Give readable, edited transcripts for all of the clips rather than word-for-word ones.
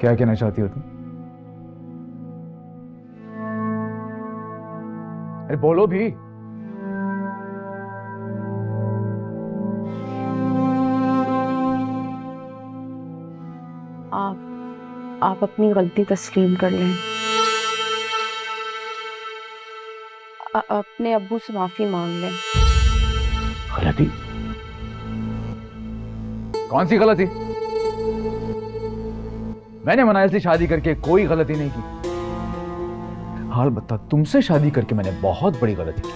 क्या कहना चाहती हो तुम? अरे बोलो भी। आप अपनी गलती तस्लीम कर लें। अपने अब्बू से माफी मांग लें। गलती? कौन सी गलती? मैंने मनाइल से शादी करके कोई गलती नहीं की। हाल बता, तुमसे शादी करके मैंने बहुत बड़ी गलती की।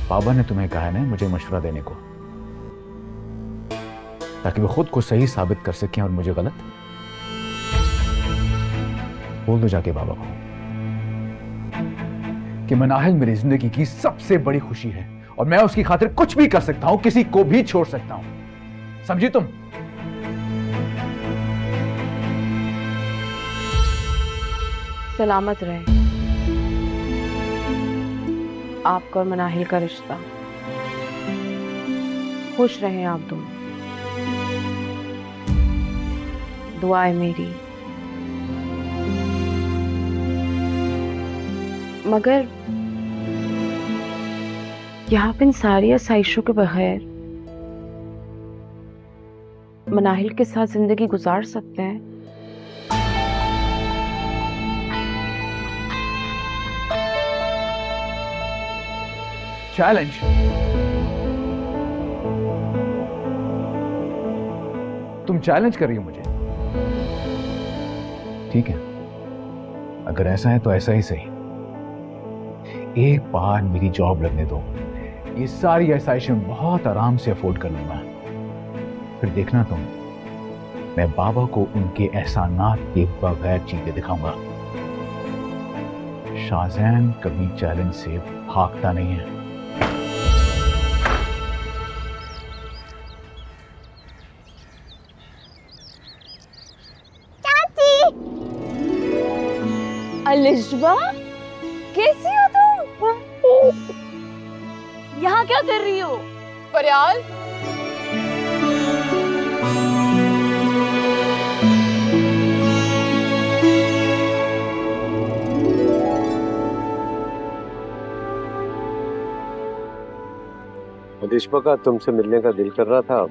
बाबा ने तुम्हें कहा है ना मुझे मशवरा देने को, ताकि वो खुद को सही साबित कर सकें और मुझे गलत। बोल दो जाके बाबा को कि मनाहिल मेरी जिंदगी की सबसे बड़ी खुशी है और मैं उसकी खातिर कुछ भी कर सकता हूं, किसी को भी छोड़ सकता हूं। समझी तुम? सलामत रहे आपका और मनाहिल का रिश्ता। खुश रहें आप दोनों। दुआ है मेरी। मगर यहाँ पे इन सारी आसाइशों के बगैर मनाहिल के साथ जिंदगी गुजार सकते हैं? चैलेंज? तुम चैलेंज कर रही हो मुझे? ठीक है, अगर ऐसा है तो ऐसा ही सही। एक बार मेरी जॉब लगने दो, ये सारी आसाइशें बहुत आराम से अफोर्ड कर लूंगा। फिर देखना तुम, मैं बाबा को उनके एहसानात के बगैर चीजें दिखाऊंगा। शाहजैन कभी चैलेंज से भागता नहीं है। अलिशबा, कैसी हो तुम? यहाँ क्या कर रही हो? फरियाल, अलिशबा का तुमसे मिलने का दिल कर रहा था।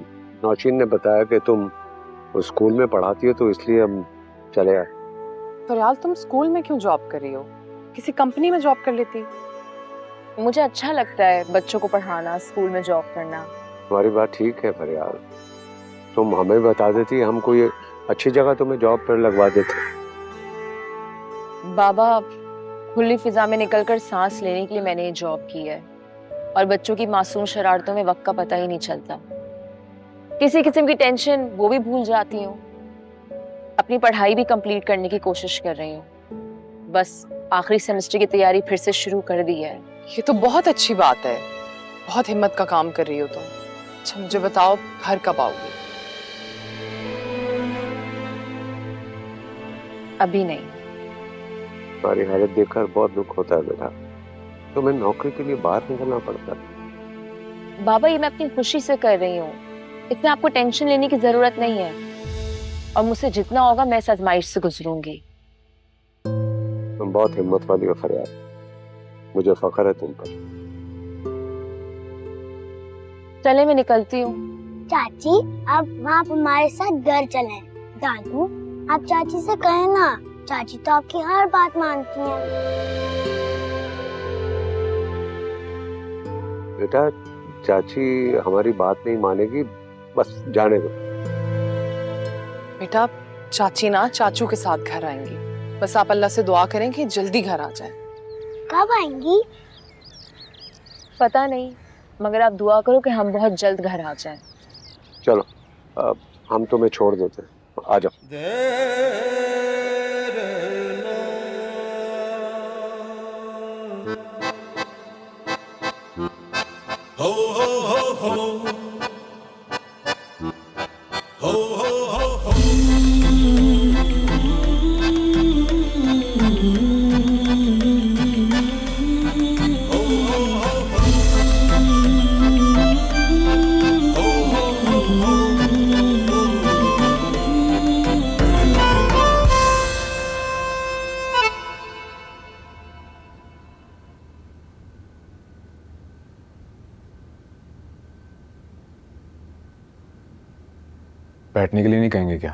नौशीन ने बताया कि तुम उस स्कूल में पढ़ाती हो, तो इसलिए हम चले आए। फरियाल तुम स्कूल में क्यों जॉब कर रही हो? किसी कंपनी में जॉब कर लेती। मुझे अच्छा लगता है बच्चों को पढ़ाना, स्कूल में जॉब करना। तुम्हारी बात ठीक है फरियाल, तुम हमें बता देती, हम कोई अच्छी जगह तुम्हें जॉब पर लगवा देते। बाबा, खुली फिजा में निकलकर सांस लेने के लिए मैंने ये जॉब की है, और बच्चों की मासूम शरारतों में वक्त का पता ही नहीं चलता। किसी किस्म की टेंशन वो भी भूल जाती हूँ। अपनी पढ़ाई भी कंप्लीट करने की कोशिश कर रही हूँ। बस आखिरी सेमेस्टर की तैयारी फिर से शुरू कर दी है। ये तो बहुत अच्छी बात है, बहुत हिम्मत का काम कर रही हो तुम। अच्छा मुझे बताओ, घर कब आओगी? अभी नहीं। तुम्हारी हालत देखकर बहुत दुख होता है बेटा, तुम्हें नौकरी के लिए बाहर निकलना पड़ता है। बाबा, ये मैं अपनी खुशी से कर रही हूँ, इसमें आपको टेंशन लेने की जरूरत नहीं है, और मुझसे जितना होगा मैं इस आजमाइश से गुजरूंगी। तुम बहुत हिम्मत वाली हो फरियाल, मुझे फख्र है तुम पर। चले मैं निकलती हूँ। चाची, अब आप हमारे साथ घर चलें। दादू, आप चाची से कहें ना, चाची तो आपकी हर बात मानती हैं। बेटा, चाची हमारी बात नहीं मानेगी, बस जाने दो। बेटा, चाची ना चाचू के साथ घर आएंगी, बस आप अल्लाह से दुआ करें कि जल्दी घर आ जाए। कब आएंगी? पता नहीं, मगर आप दुआ करो कि हम बहुत जल्द घर आ जाएं। चलो, अब हम तुम्हें छोड़ देते हैं, आ जाओ। बैठने के लिए नहीं कहेंगे क्या?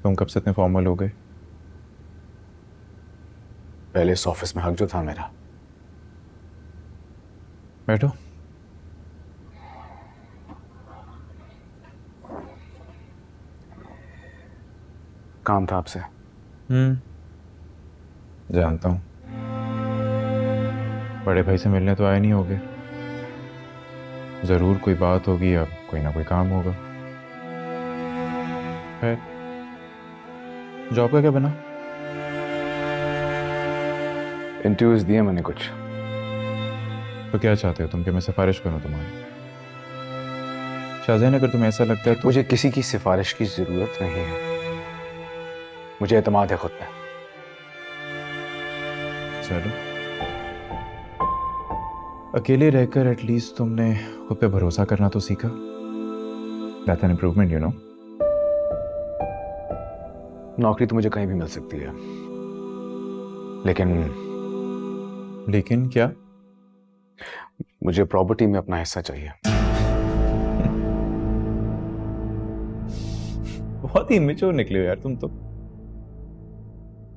तुम कब से इतने फॉर्मल हो गए? पहले इस ऑफिस में हक जो था मेरा। बैठो। काम था आपसे। जानता हूँ। बड़े भाई से मिलने तो आए नहीं होगे। जरूर कोई बात होगी या कोई ना कोई काम होगा। है जॉब का क्या बना? इंटरव्यूज दिए मैंने कुछ। तो क्या चाहते हो तुम कि मैं सिफारिश करूं तुम्हारी? शाहजैन, अगर तुम्हें ऐसा लगता है तो मुझे किसी की सिफारिश की जरूरत नहीं है। मुझे एतमाद है खुद पे। चलो, अकेले रहकर एटलीस्ट तुमने खुद पे भरोसा करना तो सीखा। That's an improvement, you know. नौकरी तो मुझे कहीं भी मिल सकती है, लेकिन क्या? मुझे प्रॉपर्टी में अपना हिस्सा चाहिए। बहुत ही इमेच्योर निकले हो यार तुम तो।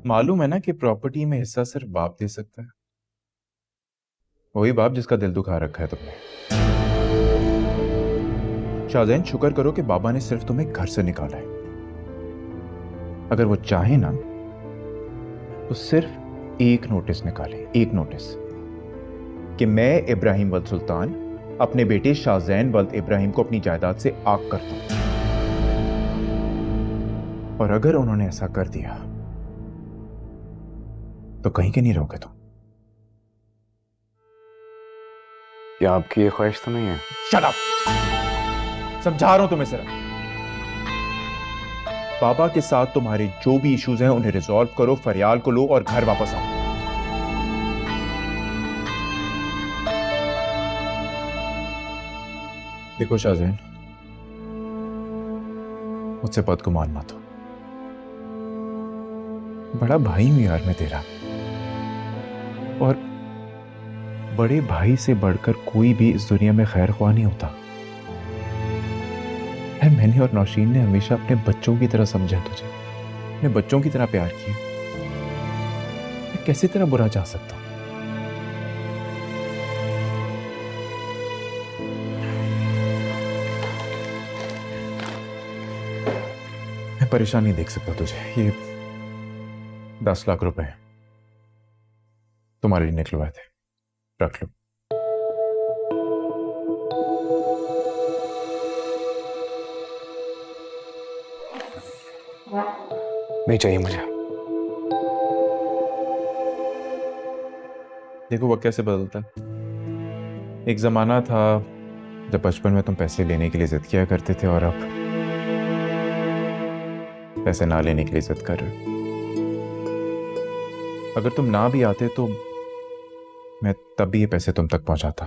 मालूम है ना कि प्रॉपर्टी में हिस्सा सिर्फ बाप दे सकता है। वही बाप जिसका दिल दुखा रखा है तुमने। शाहजैन, शुक्र करो कि बाबा ने सिर्फ तुम्हें घर से निकाला है। अगर वो चाहे ना तो सिर्फ एक नोटिस निकाले, एक नोटिस कि मैं इब्राहिम वल्द सुल्तान अपने बेटे शाहजैन वल्द इब्राहिम को अपनी जायदाद से आग करता हूं। और अगर उन्होंने ऐसा कर दिया तो कहीं के नहीं रहोगे तुम। क्या आपकी ये ख्वाहिश तो नहीं है? Shut up! समझा रहा हूं तुम्हें सिर्फ। बाबा के साथ तुम्हारे जो भी इश्यूज हैं उन्हें रिजॉल्व करो, फरियाल को लो और घर वापस आओ। देखो शाहजैन, मुझसे बदगुमान मत हो। बड़ा भाई हूं यार मैं तेरा, और बड़े भाई से बढ़कर कोई भी इस दुनिया में खैर ख्वाह नहीं होता। मैंने और नौशीन ने हमेशा अपने बच्चों की तरह समझा तुझे, अपने बच्चों की तरह प्यार किया। मैं कैसे तेरा बुरा चाह सकता हूं? मैं परेशान नहीं देख सकता तुझे। ये 10 लाख रुपए तुम्हारे लिए निकलवाए थे, रख लो। नहीं चाहिए मुझे। देखो वक्त कैसे बदलता है। एक जमाना था जब बचपन में तुम पैसे लेने के लिए जिद किया करते थे, और अब पैसे ना लेने के लिए जिद कर रहे हो। अगर तुम ना भी आते तो मैं तब भी ये पैसे तुम तक पहुंचाता।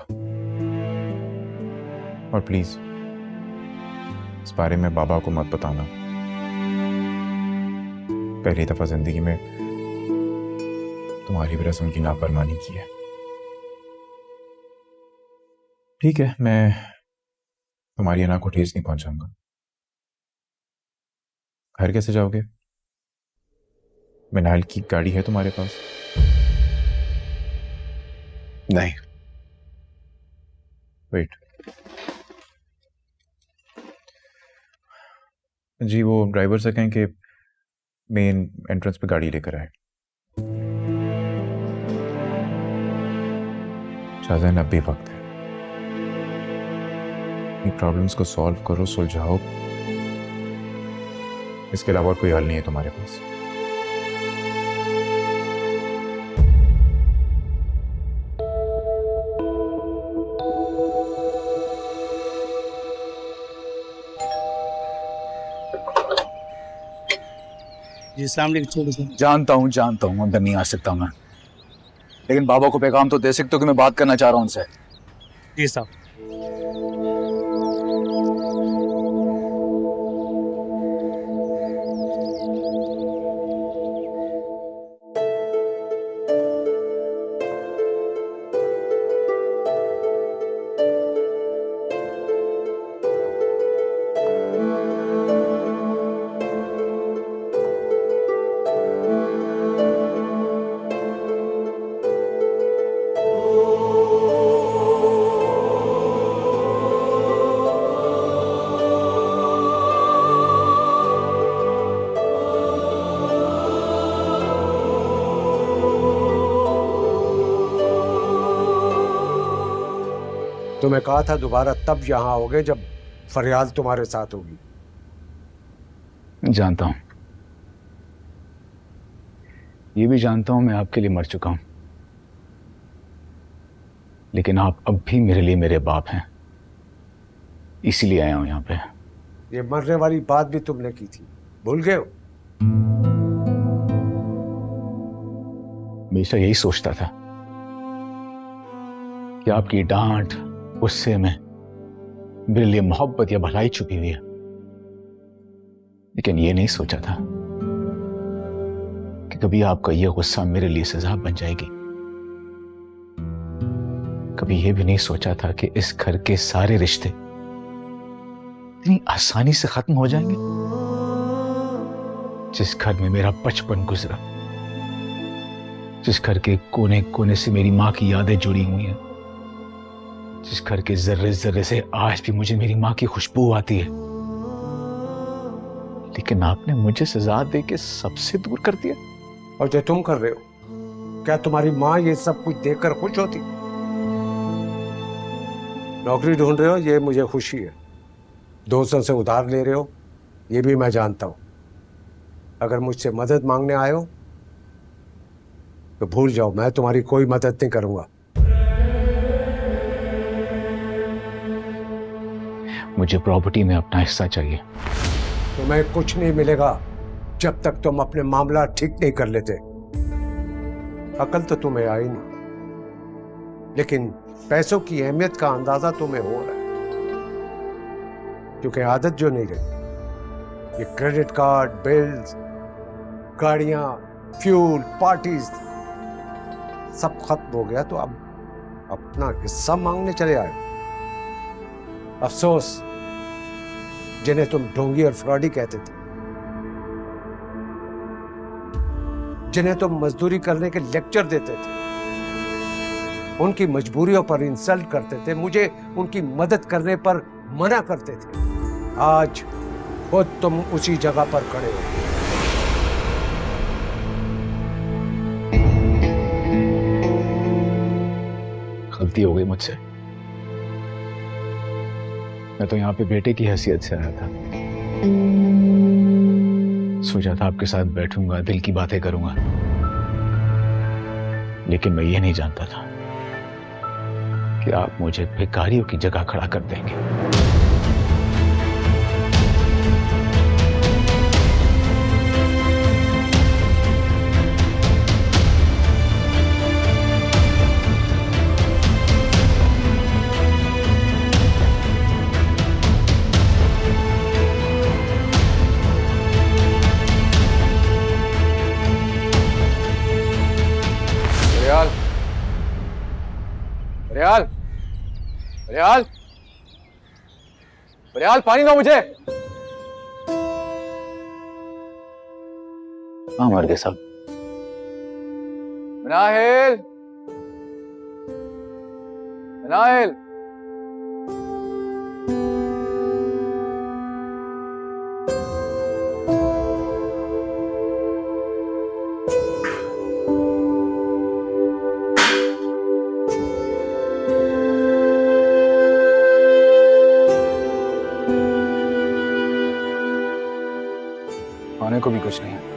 और प्लीज इस बारे में बाबा को मत बताना। पहली दफा जिंदगी में तुम्हारी भी रस्म की नाफरमानी की है। ठीक है, मैं तुम्हारी अना को ठेस नहीं पहुंचाऊंगा। घर कैसे जाओगे? मिनाल की गाड़ी है तुम्हारे पास? नहीं। वेट जी, वो ड्राइवर से कहें कि मेन एंट्रेंस पे गाड़ी लेकर आए। शाहजहान, अब भी वक्त है। प्रॉब्लम्स को सॉल्व करो, सुलझाओ। इसके अलावा कोई हल नहीं है तुम्हारे पास। जानता हूँ अंदर नहीं आ सकता मैं, लेकिन बाबा को पैगाम तो दे सकते हो कि मैं बात करना चाह रहा हूँ उनसे। जी साहब। तुम्हें कहा था दोबारा तब यहाँ आओगे जब फरियाल तुम्हारे साथ होगी। जानता हूं, ये भी जानता हूं मैं आपके लिए मर चुका हूं, लेकिन आप अब भी मेरे लिए मेरे बाप हैं, इसीलिए आया हूं यहाँ पे। ये मरने वाली बात भी तुमने की थी, भूल गए हो? हमेशा यही सोचता था कि आपकी डांट, गुस्से में मेरे लिए मोहब्बत या भलाई छुपी हुई है, लेकिन ये नहीं सोचा था कि कभी आपका यह गुस्सा मेरे लिए सजा बन जाएगी। कभी यह भी नहीं सोचा था कि इस घर के सारे रिश्ते इतनी आसानी से खत्म हो जाएंगे। जिस घर में मेरा बचपन गुजरा, जिस घर के कोने कोने से मेरी मां की यादें जुड़ी हुई हैं, जिस घर के जर्रे जर्रे से आज भी मुझे मेरी मां की खुशबू आती है, लेकिन आपने मुझे सजा दे के सबसे दूर कर दिया। और जो तुम कर रहे हो, क्या तुम्हारी माँ ये सब कुछ देखकर खुश होती? नौकरी ढूंढ रहे हो, ये मुझे खुशी है। दोस्तों से उधार ले रहे हो, ये भी मैं जानता हूं। अगर मुझसे मदद मांगने आए हो तो भूल जाओ, मैं तुम्हारी कोई मदद नहीं करूंगा। मुझे प्रॉपर्टी में अपना हिस्सा चाहिए। तुम्हें कुछ नहीं मिलेगा जब तक तुम अपने मामला ठीक नहीं कर लेते। अकल तो तुम्हें आई नहीं, लेकिन पैसों की अहमियत का अंदाजा तुम्हें हो रहा है, क्योंकि आदत जो नहीं रही, ये क्रेडिट कार्ड, बिल्स, गाड़ियां, फ्यूल, पार्टीज सब खत्म हो गया, तो अब अपना हिस्सा मांगने चले आए। अफसोस जिन्हें तुम ढोंगी और फ्रॉडी कहते थे, जिन्हें तुम मजदूरी करने के लेक्चर देते थे, उनकी मजबूरियों पर इंसल्ट करते थे, मुझे उनकी मदद करने पर मना करते थे। आज खुद तुम उसी जगह पर खड़े हो। गलती हो गई मुझसे। मैं तो यहाँ पे बेटे की हैसियत से आया था। सोचा था आपके साथ बैठूंगा, दिल की बातें करूंगा, लेकिन मैं ये नहीं जानता था कि आप मुझे भिखारियों की जगह खड़ा कर देंगे। रियाल, रियाल, रियाल, पानी दो मुझे। हाँ मर गए साहब। नाहिल, नाहिल, खाने को भी कुछ नहीं है।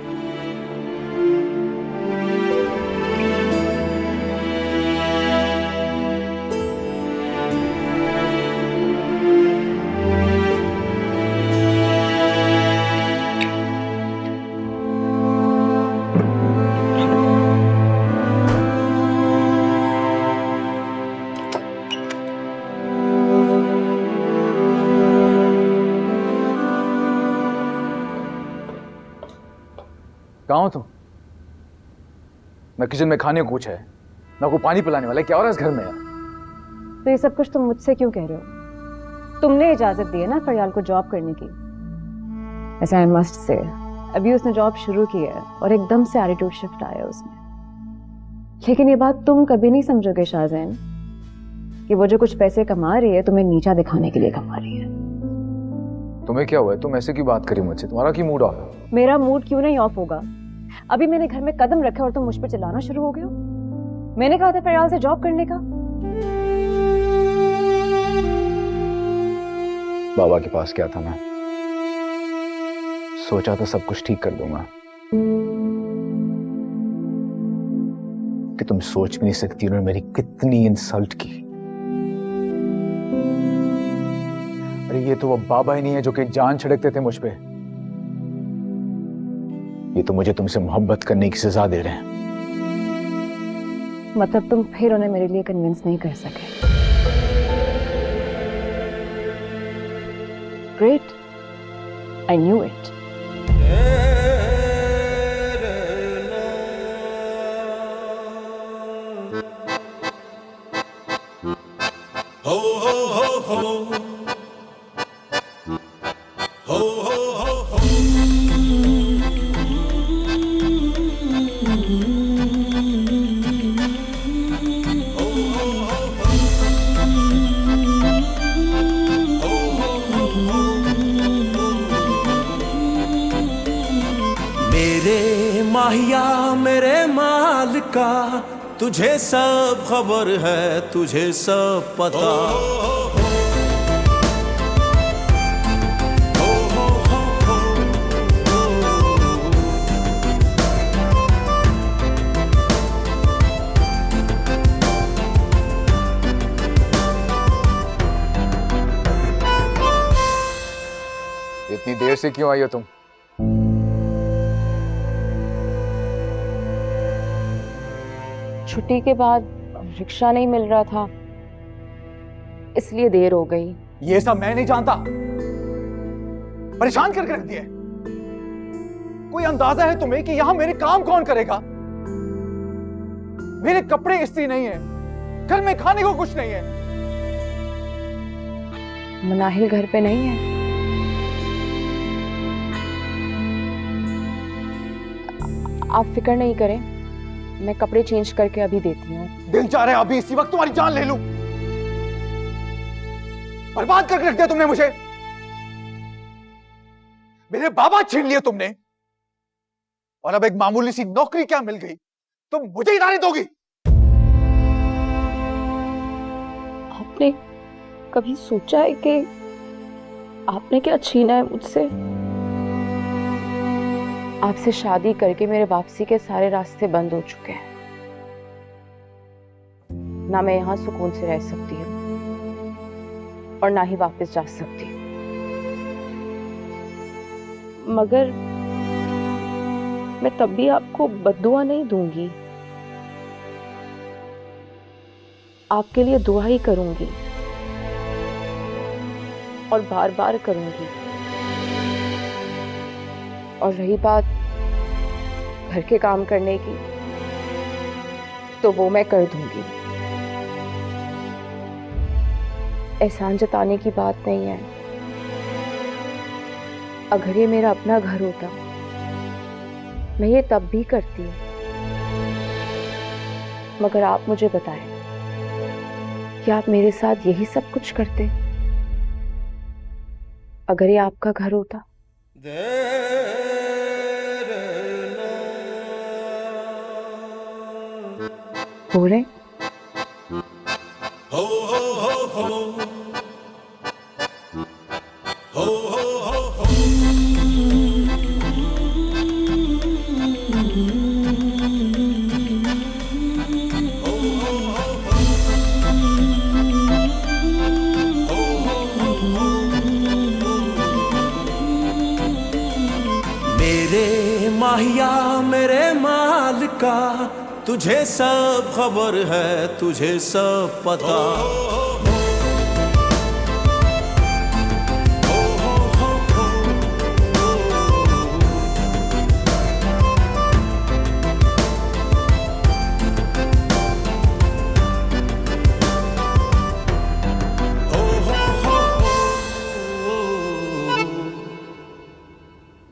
कहाँ हो तुम? न किचन में खाने को कुछ है, न को पानी पिलाने वाला है। क्या हो रहा है इस घर में यार? तो ये सब कुछ तुम मुझसे क्यों कह रहे हो? तुमने इजाजत दी है ना फरियाल को जॉब करने की। ऐसा आई मस्ट से, अभी उसने जॉब शुरू की है और एकदम से एटीट्यूड शिफ्ट आया उसमें। लेकिन ये बात तुम कभी नहीं समझोगे शाहजैन कि वो जो कुछ पैसे कमा रही है तुम्हें नीचा दिखाने के लिए कमा रही है। तुम्हें क्या हुआ है? तुम ऐसे क्यों बात करी मुझसे? तुम्हारा क्यों मूड ऑफ है? मेरा मूड क्यों नहीं ऑफ होगा? अभी मैंने घर में कदम रखे और तुम मुझ पर चिल्लाना शुरू हो गए हो। मैंने कहा था फरियाल से जॉब करने का। बाबा के पास गया था मैं, सोचा था सब कुछ ठीक कर दूंगा, कि तुम सोच भी नहीं सकती उन्होंने मेरी कितनी इंसल्ट की। अरे ये तो वो बाबा ही नहीं है जो कि जान छिड़कते थे मुझ पे, ये तो मुझे तुमसे मोहब्बत करने की सजा दे रहे हैं। मतलब तुम फिर उन्हें मेरे लिए कन्विंस नहीं कर सके। Great, I knew it. मेरे माहिया मेरे माल का तुझे सब खबर है, तुझे सब पता। इतनी देर से क्यों आई हो तुम? छुट्टी के बाद रिक्शा नहीं मिल रहा था, इसलिए देर हो गई। ये सब मैं नहीं जानता, परेशान करके रख दिया है। कोई अंदाजा है तुम्हें कि यहां मेरे काम कौन करेगा? मेरे कपड़े इस्त्री नहीं है, घर में खाने को कुछ नहीं है। मनाहिल घर पे नहीं है? आप फिक्र नहीं करें, मैं कपड़े चेंज करके अभी देती हूँ। दिल चाह रहा है अभी इसी वक्त तुम्हारी जान ले लूं। बर्बाद करके रख दिया तुमने मुझे, मेरे बाबा छीन लिए तुमने, और अब एक मामूली सी नौकरी क्या मिल गई, तुम मुझे ही गाली दोगी? आपने कभी सोचा है कि आपने क्या छीना है मुझसे? आपसे शादी करके मेरे वापसी के सारे रास्ते बंद हो चुके हैं। ना मैं यहां सुकून से रह सकती हूं और ना ही वापस जा सकती हूं। मगर मैं तब भी आपको बद्दुआ नहीं दूंगी, आपके लिए दुआ ही करूंगी और बार बार करूंगी। और रही बात घर के काम करने की, तो वो मैं कर दूंगी। एहसान जताने की बात नहीं है। अगर ये मेरा अपना घर होता, मैं ये तब भी करती। मगर आप मुझे बताएं कि आप मेरे साथ यही सब कुछ करते अगर ये आपका घर होता? बोले। मेरे माहिया मेरे माल का तुझे सब खबर है, तुझे सब पता।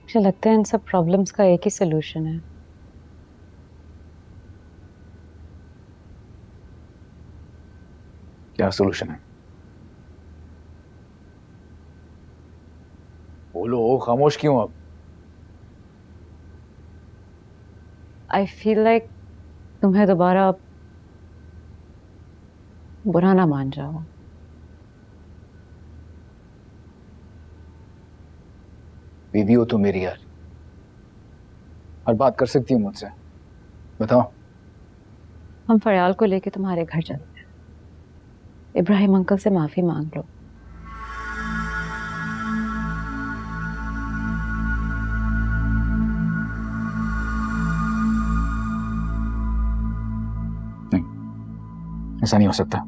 मुझे लगता है इन सब प्रॉब्लम्स का एक ही सोल्यूशन है। क्या सोल्यूशन है? बोलो, खामोश क्यों अब? आई फील लाइक तुम्हें दोबारा बुरा ना मान जाओ। बीवी हो तो मेरी यार, हर बात कर सकती हूँ मुझसे, बताओ। हम फरियाल को लेके तुम्हारे घर चलते हैं। इब्राहिम अंकल से माफी मांग लो। नहीं, ऐसा नहीं हो सकता।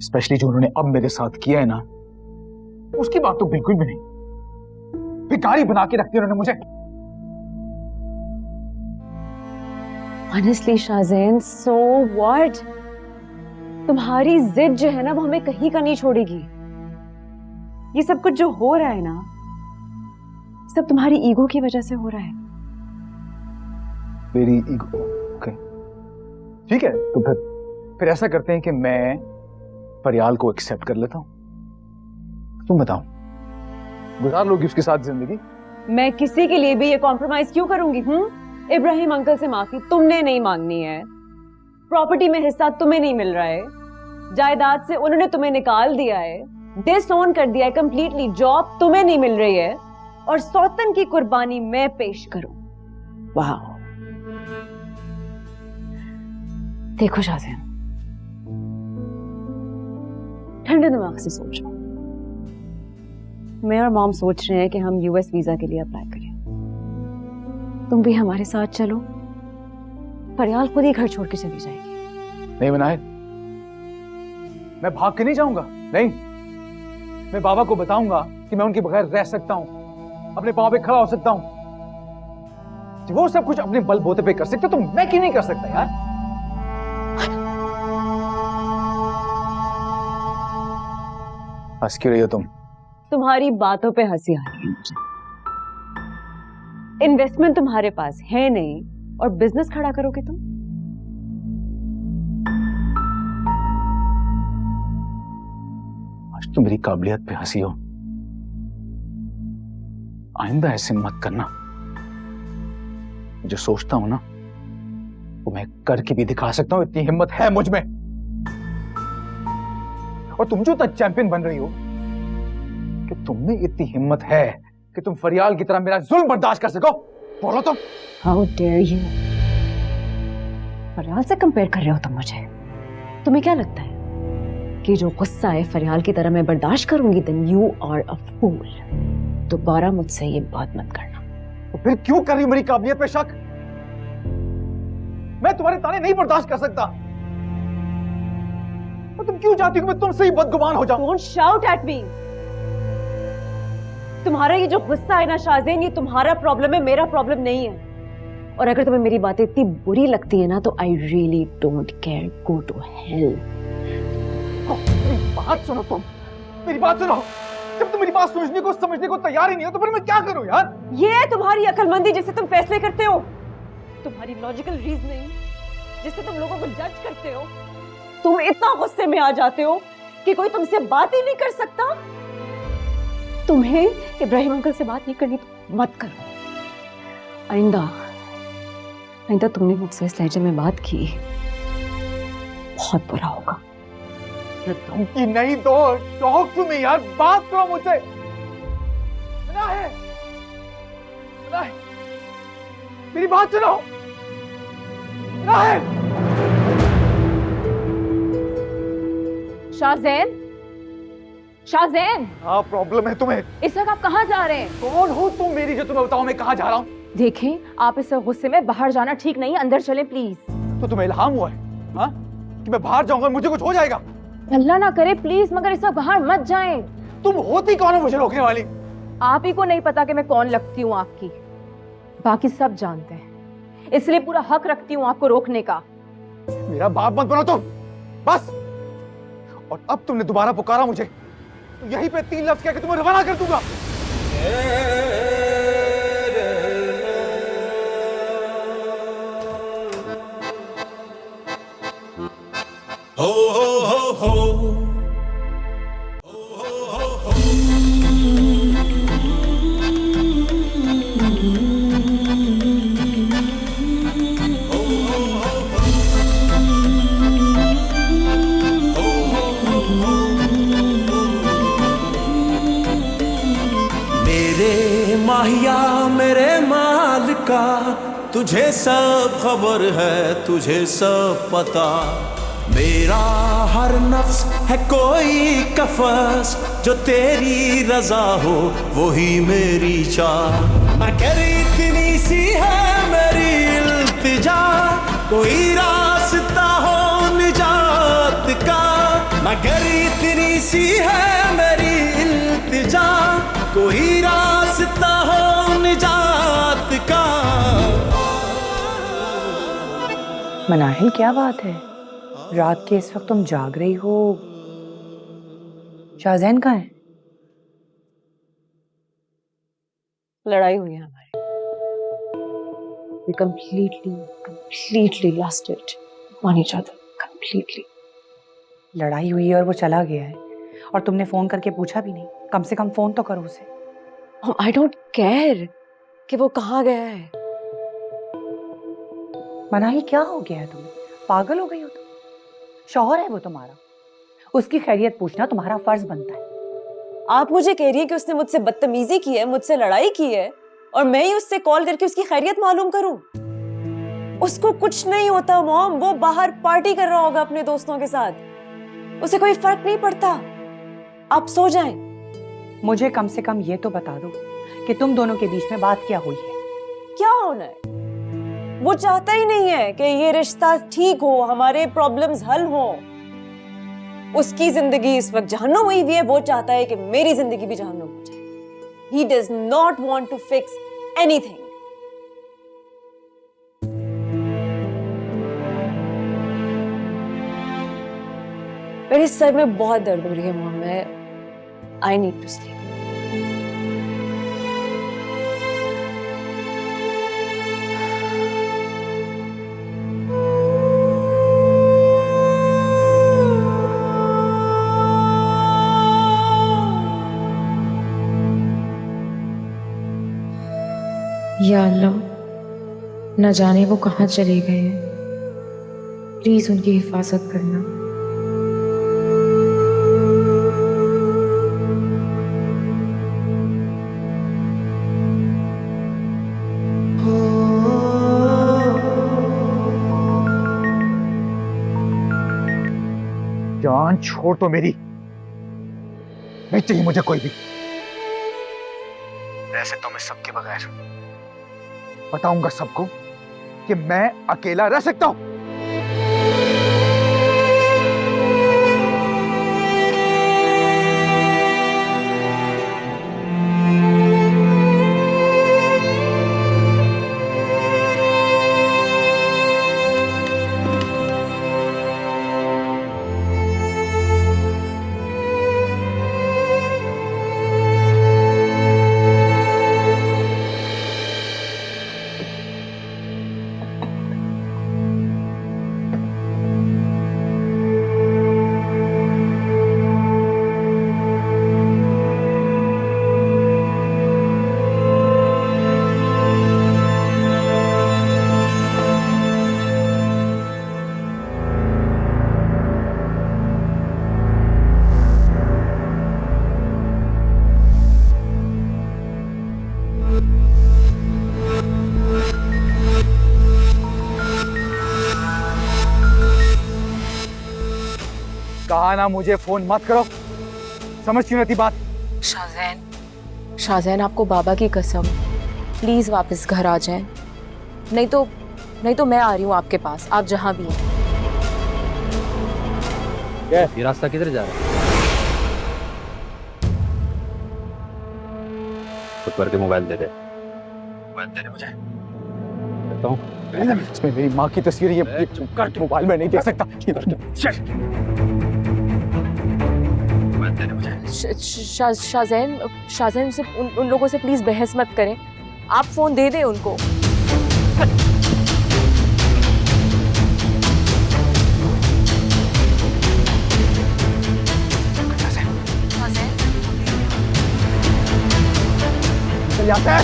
स्पेशली जो उन्होंने अब मेरे साथ किया है ना, उसकी बात तो बिल्कुल भी नहीं। भिखारी बना के रखती उन्होंने मुझे। Honestly, शाज़ेन, so what? तुम्हारी जिद जो है ना, वो हमें कहीं का नहीं छोड़ेगी। ये सब कुछ जो हो रहा है ना, सब तुम्हारी ईगो की वजह से हो रहा है। मेरी ईगो? ओके, ठीक है, तो फिर ऐसा करते हैं कि मैं फरियाल को एक्सेप्ट कर लेता हूं। तुम बताओ, गुजार लोगी उसके साथ जिंदगी? मैं किसी के लिए भी ये कॉम्प्रोमाइज क्यों करूंगी? इब्राहिम अंकल से माफी तुमने नहीं मांगनी है, प्रॉपर्टी में हिस्सा तुम्हें नहीं मिल रहा है, जायदाद से उन्होंने तुम्हें निकाल दिया है, डिसओन कर दिया है कंप्लीटली, जॉब तुम्हें नहीं मिल रही है, और सौतन की कुर्बानी मैं पेश करूं। वाह! देखो शाज़ेन, ठंडे दिमाग से सोचो। मैं और मॉम सोच रहे हैं कि हम यूएस वीजा के लिए अप्लाई करें। तुम भी हमारे साथ चलो। फरियाल खुद ही घर छोड़ के चली जाएगी। नहीं मनाहिर, मैं भाग के नहीं जाऊंगा। नहीं, मैं बाबा को बताऊंगा कि मैं उनके बगैर रह सकता हूं, अपने पांव पे खड़ा हो सकता हूं। वो सब कुछ अपने बलबूते पे कर सकते, तो मैं क्यों नहीं कर सकता यार? हंस क्यों रही हो तुम? तुम्हारी बातों पे हंसी आ रही है मुझे। इन्वेस्टमेंट तुम्हारे पास है नहीं और बिजनेस खड़ा करोगे तुम? आज तुम मेरी काबिलियत पे हंसी हो। आइंदा ऐसे मत करना। जो सोचता हूं ना, वो मैं करके भी दिखा सकता हूं। इतनी हिम्मत है मुझ में। और तुम जो तक चैंपियन बन रही हो, कि तुमने इतनी हिम्मत है कि तुम फरियाल की तरह मेरा जुल्म बर्दाश्त कर सको। बोलो तुम। How dare you! फरियाल से कंपेयर कर रहे हो तुम मुझे? तुम्हें क्या लगता है कि जो गुस्सा है फरियाल की तरह मैं बर्दाश्त करूंगी? देन यू आर अ फूल। दोबारा मुझसे ये बात मत करना। तो फिर क्यों कर रही हो मेरी काबिलियत पे शक? मैं तुम्हारे ताने नहीं बर्दाश्त कर सकता। तो तुम क्यों चाहती हो कि मैं तुमसे ही बदगुमान हो जाऊं? Don't shout at me! तुम्हारा ये जो गुस्सा है ना शाज़ेन, ये तुम्हारा प्रॉब्लम है, मेरा प्रॉब्लम नहीं है। और अगर तुम्हें मेरी बातें इतनी बुरी लगती है ना, तो I really don't care, go to hell. मेरी बात सुनो तुम, मेरी बात सुनो। जब तुम मेरी बात सुनने को समझने को तैयार ही नहीं हो, तो फिर मैं क्या करूं यार? ये है तुम्हारी अक्लमंदी जिससे तुम फैसले करते हो, तुम्हारी लॉजिकल रीजनिंग जिससे तुम लोगों को जज करते हो। तुम इतना गुस्से में आ जाते हो कि कोई तुमसे बात ही नहीं कर सकता। तुम्हें इब्राहिम अंकल से बात नहीं करनी तो मत करो। आइंदा तुमने मुझसे इस लहजे में बात की, बहुत बुरा होगा। ये धमकी नहीं दो। टॉक टू मी यार, बात करो मुझसे। मेरी बात सुनो। शाज़ेन, शाज़ेन, हाँ, प्रॉब्लम है तुम्हें। इस वक्त आप कहाँ जा रहे हैं? कौन हो तुम मेरी जो तुम्हें बताओ मैं कहाँ जा रहा हूँ? देखें, आप इस गुस्से में बाहर जाना ठीक नहीं है, अंदर चलें प्लीज। तो तुम्हें इल्हाम हुआ है हाँ? कि मैं बाहर जाऊंगा और मुझे कुछ हो जाएगा? अल्लाह ना करे प्लीज, मगर इस वक्त बाहर मत जाएं। तुम होती कौन हो मुझे रोकने वाली? आप ही को नहीं पता कि मैं कौन लगती हूँ आपकी, बाकी सब जानते हैं, इसलिए पूरा हक रखती हूँ आपको रोकने का। मेरा बाप मत बनो तुम, बस। और अब तुमने दोबारा पुकारा मुझे, तो यहीं पे 3 लफ्ज कह के तुम्हें रवाना कर दूंगा। हो हो हो हो मेरे माहिया मेरे माल का तुझे सब खबर है, तुझे सब पता। मेरा हर नफ्स है कोई कफस, जो तेरी रजा हो वही मेरी चाह। मगर इतनी सी है मेरी इल्तिजा, कोई रास्ता हो निजात का। मगर इतनी सी है मेरी इल्तिजा, कोई रास्ता हो निजात का। मनाहिल, क्या बात है? रात के इस वक्त तुम जाग रही हो? शाहजैन कहाँ है? लड़ाई हुई है हमारी। We completely lost it on each other. Completely. लड़ाई हुई है और वो चला गया है, और तुमने फोन करके पूछा भी नहीं? कम से कम फोन तो करो उसे। I don't care कि वो कहाँ गया है। मनाहिल, क्या हो गया है तुम्हें? पागल हो गई हो तुम? शौहर है वो तुम्हारा, उसकी खैरियत पूछना तुम्हारा फर्ज बनता है। आप मुझे कह रही है कि उसने मुझसे बदतमीजी की है, मुझसे लड़ाई की है, और मैं ही उससे कॉल करके उसकी खैरियत मालूम करूं? उसको कुछ नहीं होता मॉम, वो बाहर पार्टी कर रहा होगा अपने दोस्तों के साथ, उसे कोई फर्क नहीं पड़ता। आप सो जाएं। मुझे कम से कम ये तो बता दो कि तुम दोनों के बीच में बात क्या हुई है। क्या होना है? वो चाहता ही नहीं है कि ये रिश्ता ठीक हो, हमारे प्रॉब्लम्स हल हो। उसकी जिंदगी इस वक्त जहन्नुम हुई हुई है, वो चाहता है कि मेरी जिंदगी भी जहन्नुम हो जाए। He does not want to fix anything. मेरे सर में बहुत दर्द हो रही है मॉम, मैं I need to sleep. या अल्लाह, न जाने वो कहाँ चले गए हैं, प्लीज उनकी हिफाजत करना। जान छोड़ तो मेरी, नहीं चाहिए मुझे कोई भी। रह सकता हूं मैं सबके बगैर, बताऊंगा सबको कि मैं अकेला रह सकता हूं। कहा ना मुझे फोन मत करो, समझ क्यों नहीं बात? शाहजैन, आपको बाबा की कसम, प्लीज वापस घर आ जाएं, नहीं तो मैं आ रही हूँ आपके पास, आप जहाँ भी हैं। ये रास्ता किधर जा रहा है? खुद करके मोबाइल दे दे। मोबाइल दे दे मुझे। देता हूँ। इसमें मेरी माँ की तस्वीर है, मोबाइल में नहीं देख सकता। शाहजैन से उन लोगों से प्लीज बहस मत करें, आप फोन दे दें उनको। चल जाते हैं।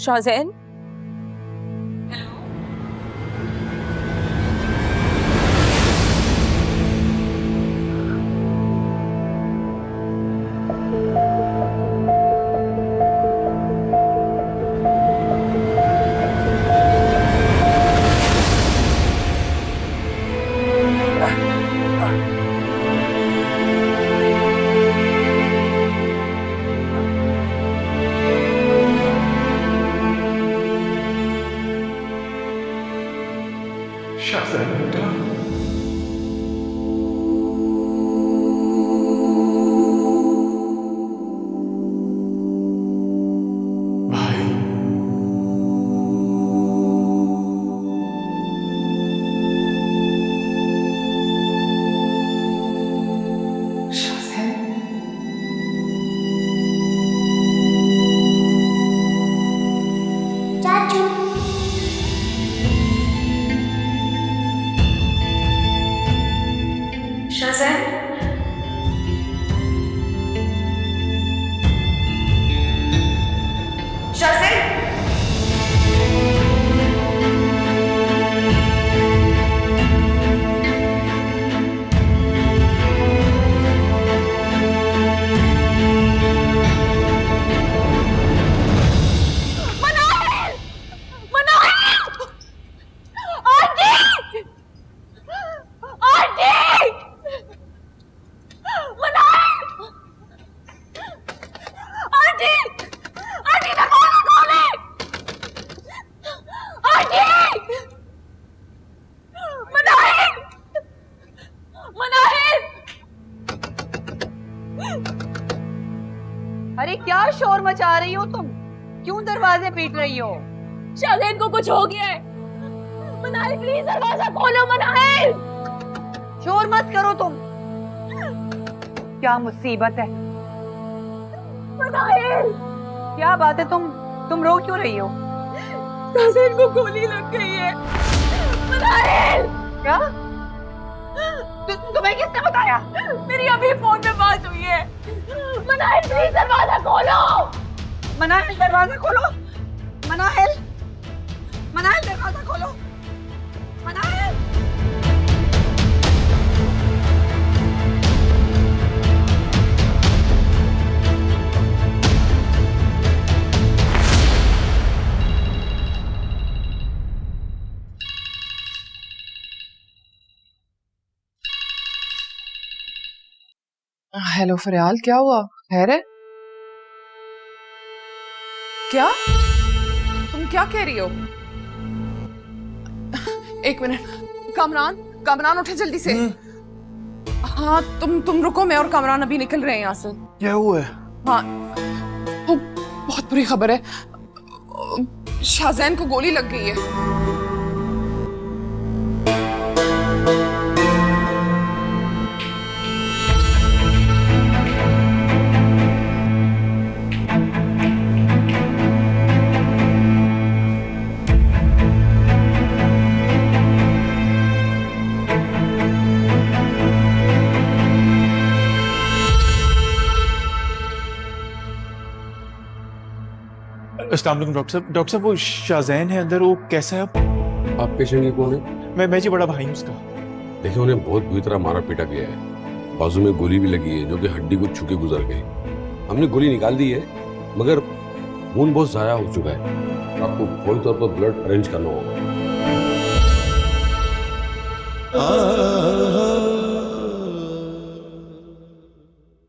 शाहजैन, चाचू अरे क्या शोर मचा रही हो तुम? क्यों दरवाजे पीट रही हो? शाहजैन को कुछ हो गया है। मनाहिल प्लीज दरवाजा खोलो। मनाहिल, शोर मत करो तुम। क्या मुसीबत है? मनाहिल, क्या बात है? तुम रो क्यों रही हो? शाहजैन को गोली लग गई है। मनाहिल, क्या? तुम्हें किसने बताया? मेरी अभी फोन पे बात हुई है। मनाहिल प्लीज दरवाजा खोलो। मनाहिल दरवाजा खोलो। मनाहिल, मनाहिल दरवाजा खोलो। मनाहिल, हेलो फरियाल, क्या हुआ? खैर है? क्या? तुम क्या कह रही हो? एक मिनट, कामरान, कामरान उठे जल्दी से। हाँ, तुम रुको, मैं और कामरान अभी निकल रहे हैं यहाँ से। क्या हुआ है? हाँ, वो बहुत बुरी खबर है। शाहजैन को गोली लग गई है। अस्सलाम वालेकुम डॉक्टर साहब। डॉक्टर साहब, वो शाहजैन है अंदर, वो कैसा है अब? आप पेशेंट की कौन है? मैं जी बड़ा भाई हूँ उसका। देखिए, उन्हें बहुत बुरी तरह मारा पीटा गया है। बाजू में गोली भी लगी है जो कि हड्डी को छू के गुजर गई। हमने गोली निकाल दी है मगर खून बहुत ज़ाया हो चुका है। आपको फौरी तौर पर ब्लड अरेंज करना होगा।